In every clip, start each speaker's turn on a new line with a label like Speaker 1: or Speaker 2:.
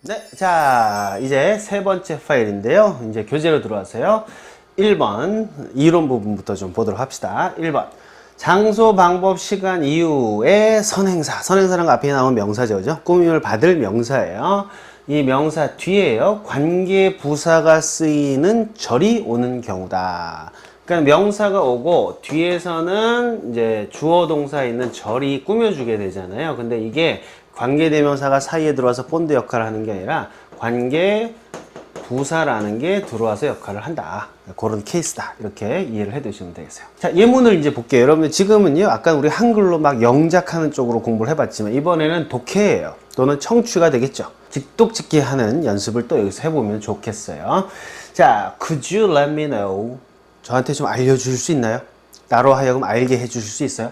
Speaker 1: 네, 자, 이제 세 번째 파일인데요. 이제 교재로 들어와서요. 1번, 이론 부분부터 좀 보도록 합시다. 1번. 장소, 방법, 시간, 이유의 선행사. 선행사라는 거 앞에 나온 명사죠. 그죠? 꾸밈을 받을 명사예요. 이 명사 뒤에요. 관계 부사가 쓰이는 절이 오는 경우다. 그러니까 명사가 오고 뒤에서는 이제 주어 동사 있는 절이 꾸며주게 되잖아요. 근데 이게 관계대명사가 사이에 들어와서 본드 역할을 하는 게 아니라 관계 부사라는 게 들어와서 역할을 한다. 그런 케이스다. 이렇게 이해를 해 두시면 되겠어요. 자, 예문을 이제 볼게요. 여러분들 지금은요, 아까 우리 한글로 막 영작하는 쪽으로 공부를 해봤지만 이번에는 독해예요. 또는 청취가 되겠죠. 직독직해 하는 연습을 또 여기서 해보면 좋겠어요. 자, could you let me know? 저한테 좀 알려주실 수 있나요? 나로 하여금 알게 해주실 수 있어요?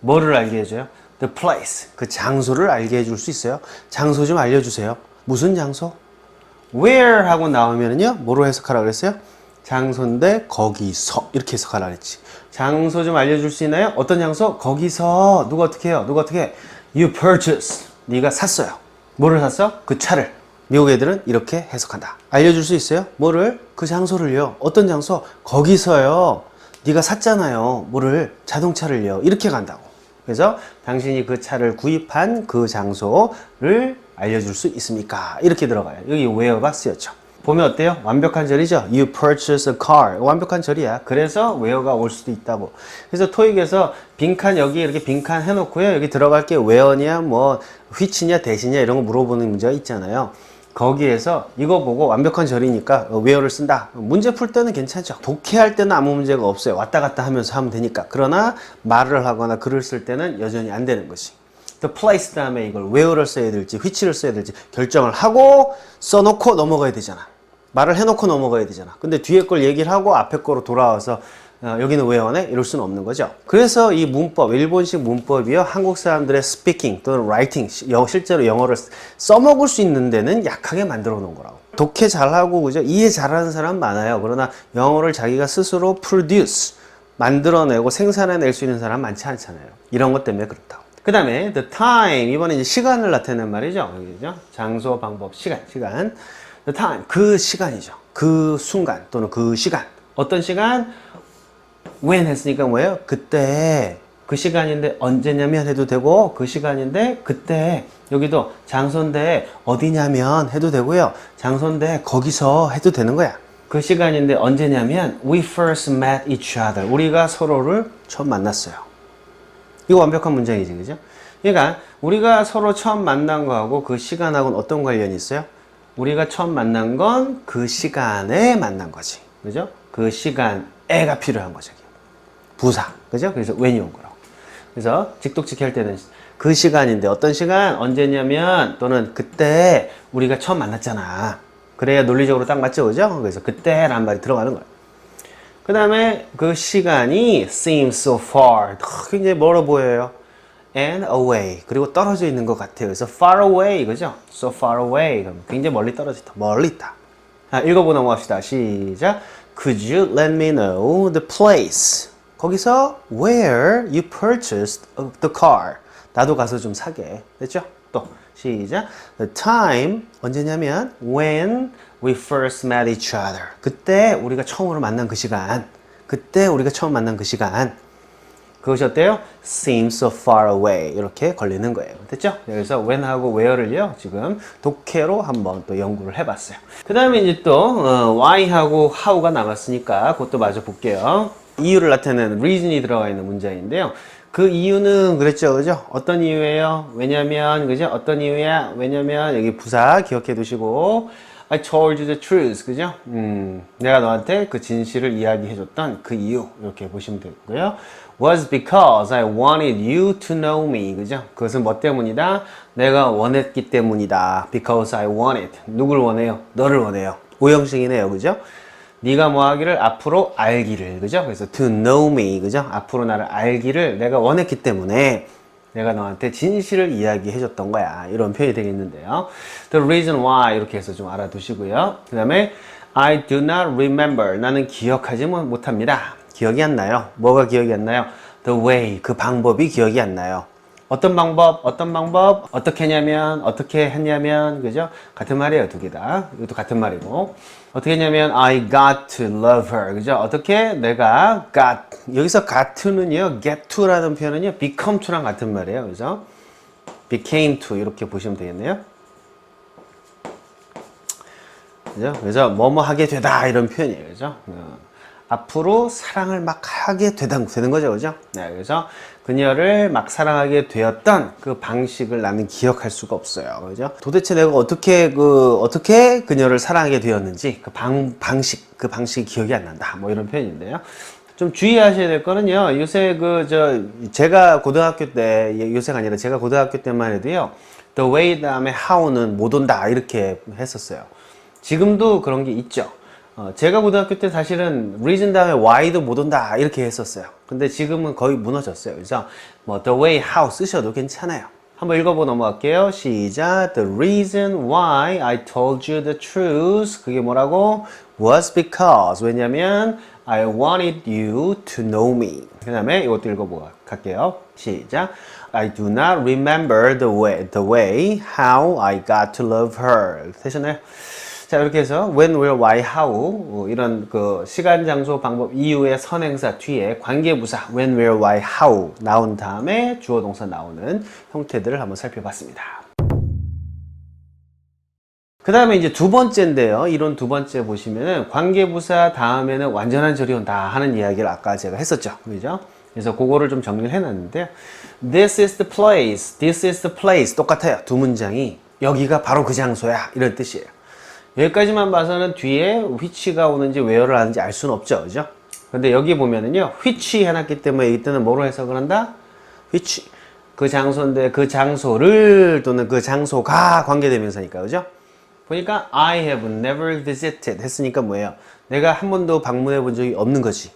Speaker 1: 뭐를 알게 해줘요? The place, 그 장소를 알게 해줄 수 있어요? 장소 좀 알려주세요. 무슨 장소? Where 하고 나오면은요, 뭐로 해석하라 그랬어요? 장소인데 거기서 이렇게 해석하라 그랬지. 장소 좀 알려줄 수 있나요? 어떤 장소? 거기서 누가 어떻게 해요? 누가 어떻게 해? You purchase, 네가 샀어요. 뭐를 샀어? 그 차를. 미국 애들은 이렇게 해석한다. 알려줄 수 있어요? 뭐를? 그 장소를요. 어떤 장소? 거기서요. 네가 샀잖아요. 뭐를? 자동차를요. 이렇게 간다고. 그래서 당신이 그 차를 구입한 그 장소를 알려줄 수 있습니까? 이렇게 들어가요. 여기 where가 쓰였죠. 보면 어때요? 완벽한 절이죠? You purchase a car. 완벽한 절이야. 그래서 where가 올 수도 있다고. 그래서 토익에서 빈칸 여기 이렇게 빈칸 해놓고요. 여기 들어갈 게 where냐, 뭐 which냐, 대시냐 이런 거 물어보는 문제가 있잖아요. 거기에서 이거 보고 완벽한 절이니까 where를 쓴다. 문제 풀 때는 괜찮죠. 독해할 때는 아무 문제가 없어요. 왔다 갔다 하면서 하면 되니까. 그러나 말을 하거나 글을 쓸 때는 여전히 안 되는 것이. The place 다음에 이걸 where를 써야 될지 which를 써야 될지 결정을 하고 써놓고 넘어가야 되잖아. 말을 해놓고 넘어가야 되잖아. 근데 뒤에 걸 얘기를 하고 앞에 거로 돌아와서 여기는 where네? 이럴 수는 없는 거죠. 그래서 이 문법, 일본식 문법이요. 한국 사람들의 speaking 또는 writing, 실제로 영어를 써먹을 수 있는 데는 약하게 만들어 놓은 거라고. 독해 잘하고, 그죠? 이해 잘하는 사람 많아요. 그러나 영어를 자기가 스스로 produce, 만들어내고 생산해낼 수 있는 사람 많지 않잖아요. 이런 것 때문에 그렇다고. 그 다음에 the time, 이번에 이제 시간을 나타내는 말이죠. 그죠? 장소, 방법, 시간. The time, 그 시간이죠. 그 순간 또는 그 시간. 어떤 시간? when 했으니까 뭐예요? 그때. 그 시간인데 언제냐면 해도 되고 그 시간인데 그때. 여기도 장소인데 어디냐면 해도 되고요. 장소인데 거기서 해도 되는 거야. 그 시간인데 언제냐면 we first met each other. 우리가 서로를 처음 만났어요. 이거 완벽한 문장이지, 그죠? 그러니까 우리가 서로 처음 만난 거하고 그 시간하고는 어떤 관련이 있어요? 우리가 처음 만난 건 그 시간에 만난 거지, 그죠? 그 시간에가 필요한 거죠. 부사, 그죠? 그래서 when이 온 거라고. 그래서 직독직해 할 때는 그 시간인데 어떤 시간? 언제냐면 또는 그때 우리가 처음 만났잖아. 그래야 논리적으로 딱 맞죠, 그죠? 그래서 그때라는 말이 들어가는 거예요. 그 다음에 그 시간이 seems so far. 굉장히 멀어 보여요. And away. 그리고 떨어져 있는 것 같아요. 그래서 far away. 그죠? So far away. 그럼 굉장히 멀리 떨어져 있다. 멀리 있다. 자, 읽어보고 넘어갑시다. 시작. Could you let me know the place? 거기서 where you purchased the car. 나도 가서 좀 사게. 됐죠? 또 시작. The time. 언제냐면 when we first met each other. 그때 우리가 처음으로 만난 그 시간. 그때 우리가 처음 만난 그 시간. 그것이 어때요? Seems so far away. 이렇게 걸리는 거예요. 됐죠? 그래서 when하고 where를요, 지금 독해로 한번 또 연구를 해봤어요. 그 다음에 이제 또, why하고 how가 남았으니까 그것도 마저 볼게요. 이유를 나타내는 reason이 들어가 있는 문장인데요. 그 이유는 그랬죠, 그죠? 어떤 이유예요? 왜냐면, 그죠? 어떤 이유야? 왜냐면, 여기 부사 기억해 두시고, I told you the truth, 그죠? 내가 너한테 그 진실을 이야기해줬던 그 이유, 이렇게 보시면 되고요. Was because I wanted you to know me, 그죠? 그것은 뭐 때문이다? 내가 원했기 때문이다. Because I wanted. 누굴 원해요? 너를 원해요. 오형식이네요, 그죠? 네가 뭐 하기를 앞으로 알기를, 그죠? 그래서 to know me, 그죠? 앞으로 나를 알기를 내가 원했기 때문에 내가 너한테 진실을 이야기해 줬던 거야. 이런 표현이 되겠는데요. The reason why 이렇게 해서 좀 알아두시고요. 그 다음에 I do not remember. 나는 기억하지 못합니다. 기억이 안 나요. 뭐가 기억이 안 나요? The way, 그 방법이 기억이 안 나요. 어떤 방법, 어떻게 했냐면, 어떻게 했냐면, 그죠? 같은 말이에요, 두 개 다. 이것도 같은 말이고. 어떻게 했냐면, I got to love her. 그죠? 어떻게 내가 got. 여기서 got to는요, get to라는 표현은요, become to랑 같은 말이에요. 그죠? became to. 이렇게 보시면 되겠네요. 그죠? 그래서 뭐뭐 하게 되다. 이런 표현이에요. 그죠? 앞으로 사랑을 막 하게 되는 거죠. 그죠? 네, 그래서 그녀를 막 사랑하게 되었던 그 방식을 나는 기억할 수가 없어요. 그죠? 도대체 내가 어떻게 그녀를 사랑하게 되었는지 그 방식이 기억이 안 난다. 뭐 이런 표현인데요. 좀 주의하셔야 될 거는요. 요새 제가 고등학교 때, 요새가 아니라 제가 고등학교 때만 해도요. The way 다음에 how는 못 온다. 이렇게 했었어요. 지금도 그런 게 있죠. 제가 고등학교 때 사실은 reason 다음에 why도 못 온다 이렇게 했었어요. 근데 지금은 거의 무너졌어요. 그래서 뭐 the way, how 쓰셔도 괜찮아요. 한번 읽어보고 넘어갈게요. 시작. The reason why I told you the truth. 그게 뭐라고? Was because. 왜냐면 I wanted you to know me. 그 다음에 이것도 읽어보고 갈게요. 시작. I do not remember the way how I got to love her. 되셨나요? 자, 이렇게 해서 when, where, why, how 이런 그 시간, 장소, 방법 이후의 선행사 뒤에 관계부사 when, where, why, how 나온 다음에 주어, 동사 나오는 형태들을 한번 살펴봤습니다. 그 다음에 이제 두 번째인데요. 이론 두 번째 보시면은 관계부사 다음에는 완전한 절이 온다 하는 이야기를 아까 제가 했었죠. 그죠? 그래서 그거를 좀 정리를 해놨는데요. This is the place. This is the place. 똑같아요. 두 문장이 여기가 바로 그 장소야. 이런 뜻이에요. 여기까지만 봐서는 뒤에 which가 오는지 where를 하는지 알 수는 없죠. 그죠? 근데 여기 보면은요. which 해놨기 때문에 이때는 뭐로 해석을 한다? which. 그 장소인데 그 장소를 또는 그 장소가 관계대명사니까. 그죠? 보니까 I have never visited 했으니까 뭐예요? 내가 한 번도 방문해 본 적이 없는 거지.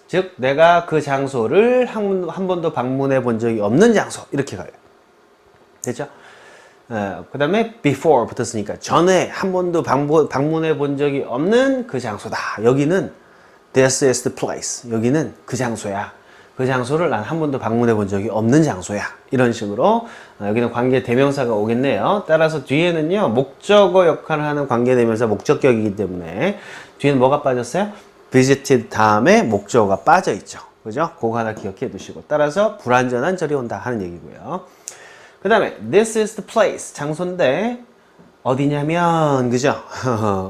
Speaker 1: 즉 내가 그 장소를 한 번도 방문해 본 적이 없는 장소. 이렇게 가요. 됐죠? 그 다음에 before 붙었으니까 전에 한 번도 방문해 본 적이 없는 그 장소다. 여기는 this is the place. 여기는 그 장소야. 그 장소를 난 한 번도 방문해 본 적이 없는 장소야. 이런 식으로 여기는 관계 대명사가 오겠네요. 따라서 뒤에는요 목적어 역할을 하는 관계 대명사 목적격이기 때문에 뒤에는 뭐가 빠졌어요? visited 다음에 목적어가 빠져 있죠. 그죠? 그거 하나 기억해 두시고 따라서 불완전한 절이 온다 하는 얘기고요. 그 다음에 this is the place 장소인데 어디냐면 그죠?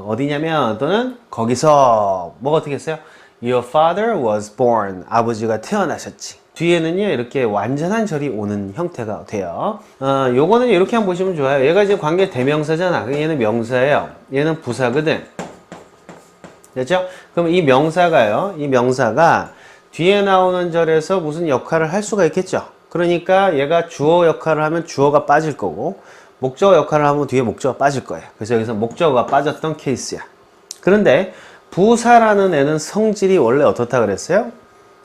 Speaker 1: 어디냐면 또는 거기서 뭐가 어떻게 했어요? Your father was born 아버지가 태어나셨지. 뒤에는요 이렇게 완전한 절이 오는 형태가 돼요. 요거는 이렇게 한번 보시면 좋아요. 얘가 지금 관계 대명사잖아. 얘는 명사예요. 얘는 부사거든. 됐죠? 그럼 이 명사가요. 이 명사가 뒤에 나오는 절에서 무슨 역할을 할 수가 있겠죠? 그러니까 얘가 주어 역할을 하면 주어가 빠질 거고 목적어 역할을 하면 뒤에 목적어가 빠질 거예요. 그래서 여기서 목적어가 빠졌던 케이스야. 그런데 부사라는 애는 성질이 원래 어떻다 그랬어요?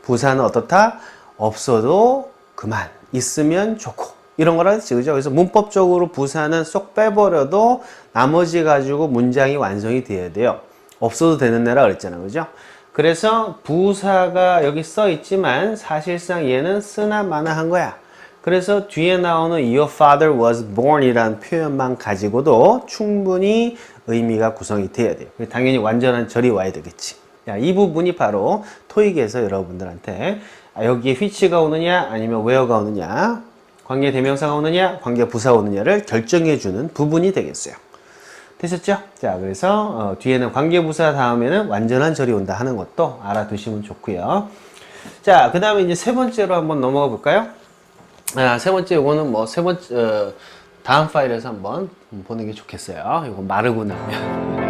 Speaker 1: 부사는 어떻다? 없어도 그만. 있으면 좋고. 이런 거라 했지. 그죠? 그래서 문법적으로 부사는 쏙 빼버려도 나머지 가지고 문장이 완성이 돼야 돼요. 없어도 되는 애라 그랬잖아요. 그죠? 그래서 부사가 여기 써 있지만 사실상 얘는 쓰나 마나 한 거야. 그래서 뒤에 나오는 Your father was born 이라는 표현만 가지고도 충분히 의미가 구성이 돼야 돼요. 당연히 완전한 절이 와야 되겠지. 자, 이 부분이 바로 토익에서 여러분들한테 여기에 which가 오느냐 아니면 where가 오느냐 관계 대명사가 오느냐 관계 부사가 오느냐를 결정해 주는 부분이 되겠어요. 되셨죠? 자, 그래서 뒤에는 관계부사 다음에는 완전한 절이 온다 하는 것도 알아두시면 좋고요. 자, 그 다음에 이제 세 번째로 한번 넘어가 볼까요? 세 번째 요거는 다음 파일에서 한번 보는 게 좋겠어요. 이거 마르고 나면.